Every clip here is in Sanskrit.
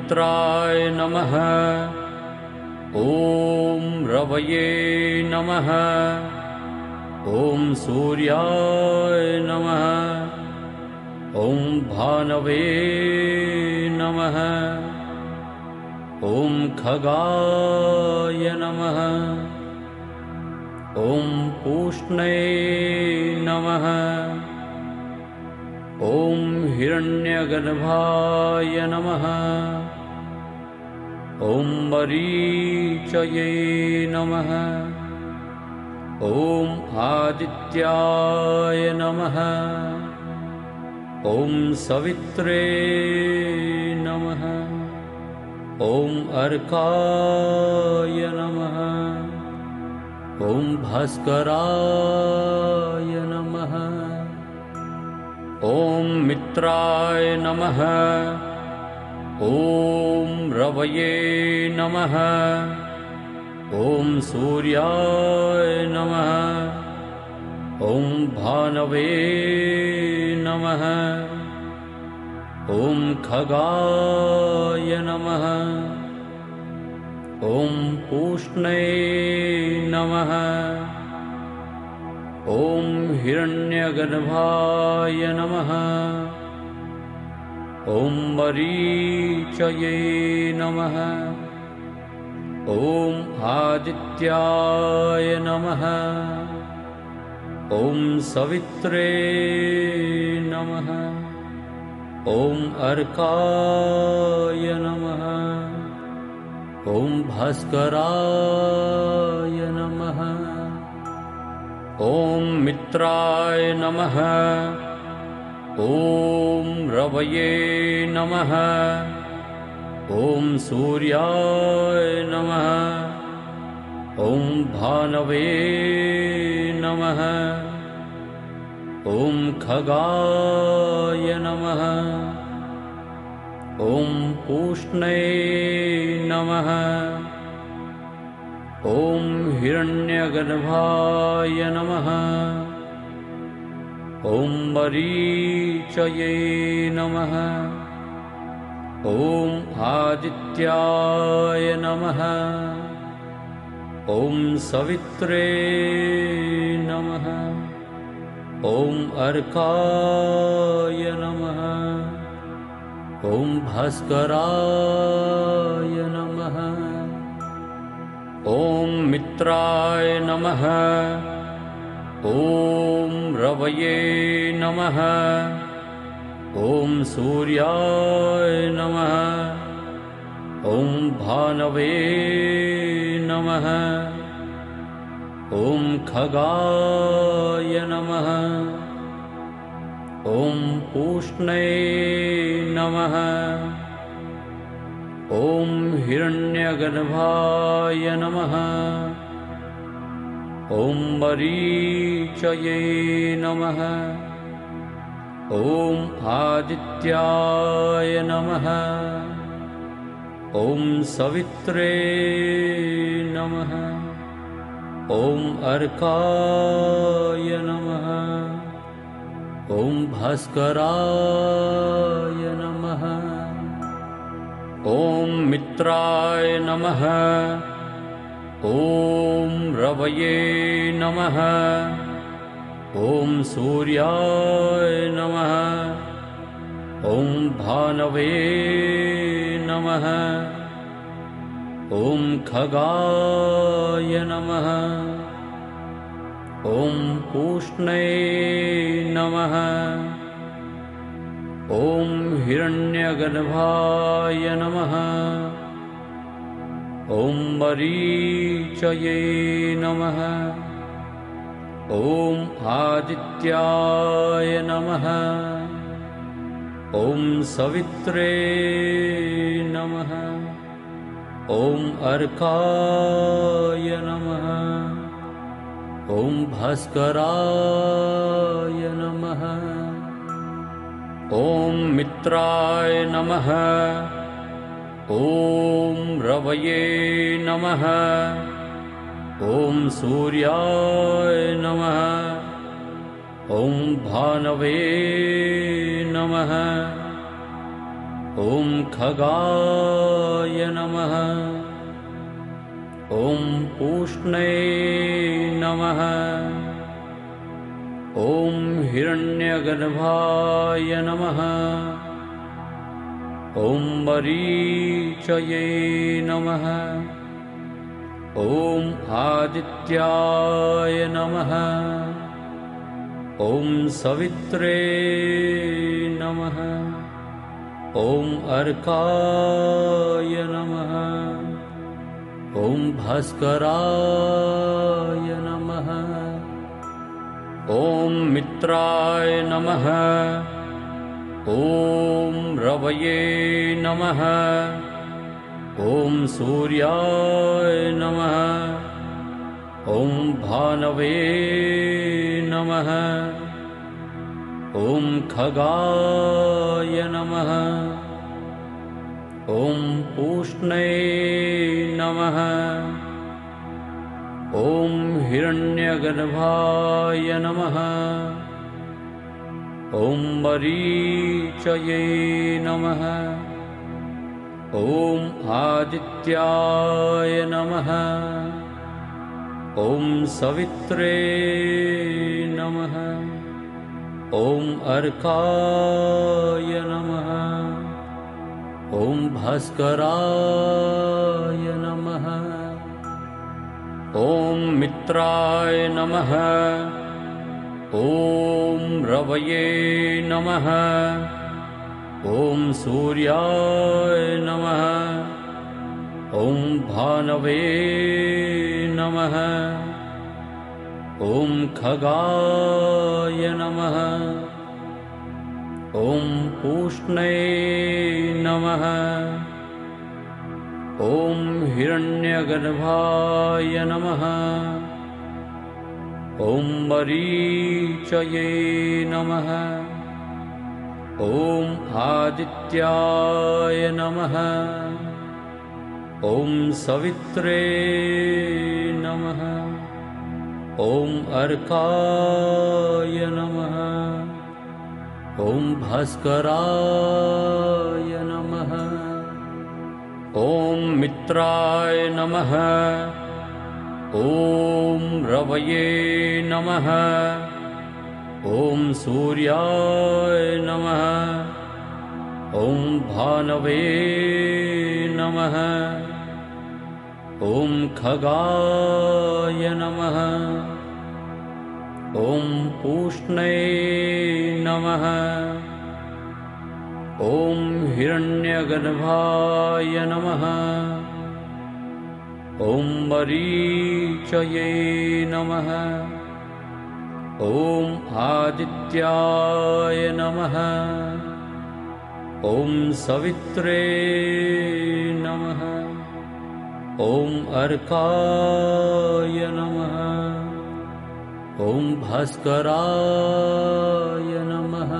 मित्राय नमः। ॐ रवये नमः। ॐ सूर्याय नमः। ॐ भानवे नमः। ॐ खगाय नमः। ॐ पूष्णे नमः। ॐ हिरण्यगर्भाय नमः। ॐ मरीचये नमः। ॐ आदित्याय नमः। ॐ सवित्रे नमः। ॐ अर्काय नमः। ॐ भास्कराय नमः। ॐ मित्राय नमः। ॐ रवये नमः। ॐ सूर्याय नमः। ॐ भानवे नमः। ॐ खगाय नमः। ॐ पूष्णे नमः। ॐ हिरण्यगर्भाय नमः। ॐ मरीचये नमः। ॐ आदित्याय नमः। ॐ सवित्रे नमः। ॐ अर्काय नमः। ॐ भास्कराय नमः। ॐ मित्राय नमः। ॐ रवये नमः। ॐ सूर्याय नमः। ॐ भानवे नमः। ॐ खगाय नमः। ॐ पूष्णे नमः। ॐ हिरण्यगर्भाय नमः। ॐ मरीचये नमः। ॐ आदित्याय नमः। ॐ सवित्रे नमः। ॐ अर्काय नमः। ॐ भास्कराय नमः। ॐ मित्राय नमः। ॐ रवये नमः। ॐ सूर्याय नमः। ॐ भानवे नमः। ॐ खगाय नमः। ॐ पूष्णे नमः। ॐ हिरण्यगर्भाय नमः। ॐ मरीचये नमः। ॐ आदित्याय नमः। ॐ सवित्रे नमः। ॐ अर्काय नमः। ॐ भास्कराय नमः। ॐ मित्राय नमः। ॐ रवये नमः। ॐ सूर्याय नमः। ॐ भानवे नमः। ॐ खगाय नमः। ॐ पूष्णे नमः। ॐ हिरण्यगर्भाय नमः। ॐ मरीचये नमः। ॐ आदित्याय नमः। ॐ सवित्रे नमः। ॐ अर्काय नमः। ॐ भास्कराय नमः। ॐ मित्राय नमः। ॐ रवये नमः। ॐ सूर्याय नमः। ॐ भानवे नमः। ॐ खगाय नमः। ॐ पूष्णे नमः। ॐ हिरण्यगर्भाय नमः। ॐ मरीचये नमः। ॐ आदित्याय नमः। ॐ सवित्रे नमः। ॐ अर्काय नमः। ॐ भास्कराय नमः। ॐ मित्राय नमः। ॐ रवये नमः। ॐ सूर्याय नमः। ॐ भानवे नमः। ॐ खगाय नमः। ॐ पूष्णे नमः। ॐ हिरण्यगर्भाय नमः। ॐ मरीचये नमः। ॐ आदित्याय नमः। ॐ सवित्रे नमः। ॐ अर्काय नमः। ॐ भास्कराय नमः। ॐ मित्राय नमः। ॐ रवये नमः। ॐ सूर्याय नमः। ॐ भानवे नमः। ॐ खगाय नमः। ॐ पूष्णे नमः। ॐ हिरण्यगर्भाय नमः। ॐ मरीचये नमः। ॐ आदित्याय नमः। ॐ सवित्रे नमः। ॐ अर्काय नमः। ॐ भास्कराय नमः। ॐ मित्राय नमः। ॐ रवये नमः। ॐ सूर्याय नमः। ॐ भानवे नमः। ॐ खगाय नमः। ॐ पूष्णे नमः। ॐ हिरण्यगर्भाय नमः। ॐ मरीचये नमः। ॐ आदित्याय नमः। ॐ सवित्रे नमः। ॐ अर्काय नमः। ॐ भास्कराय नमः।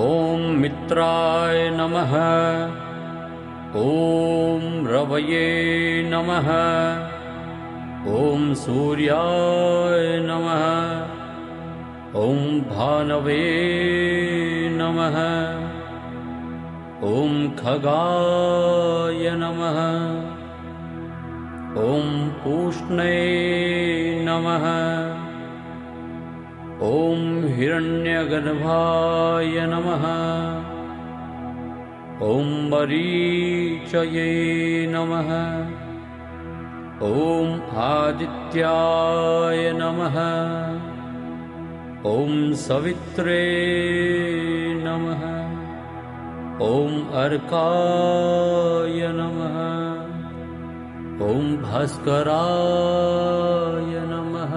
ॐ मित्राय नमः। ॐ रवये नमः। ॐ सूर्याय नमः। ॐ भानवे नमः। ॐ खगाय नमः। ॐ पूष्णे नमः। ॐ हिरण्यगर्भाय नमः। ॐ मरीचये नमः। ॐ आदित्याय नमः। ॐ सवित्रे नमः। ॐ अर्काय नमः। ॐ भास्कराय नमः।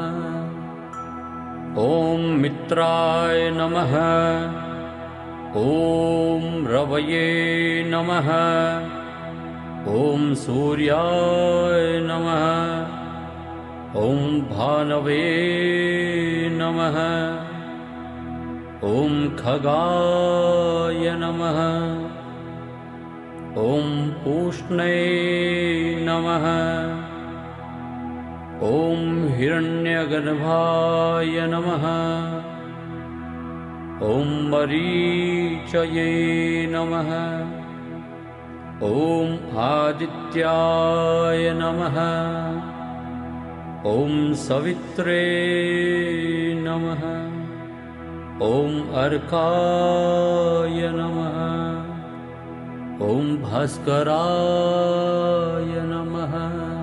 ॐ मित्राय नमः। ॐ रवये नमः। ॐ सूर्याय नमः। ॐ भानवे नमः। ॐ खगाय नमः। ॐ पूष्णे नमः। ॐ हिरण्यगर्भाय नमः। ॐ मरीचये नमः। ॐ आदित्याय नमः। ॐ सवित्रे नमः। ॐ अर्काय नमः। ॐ भास्कराय नमः।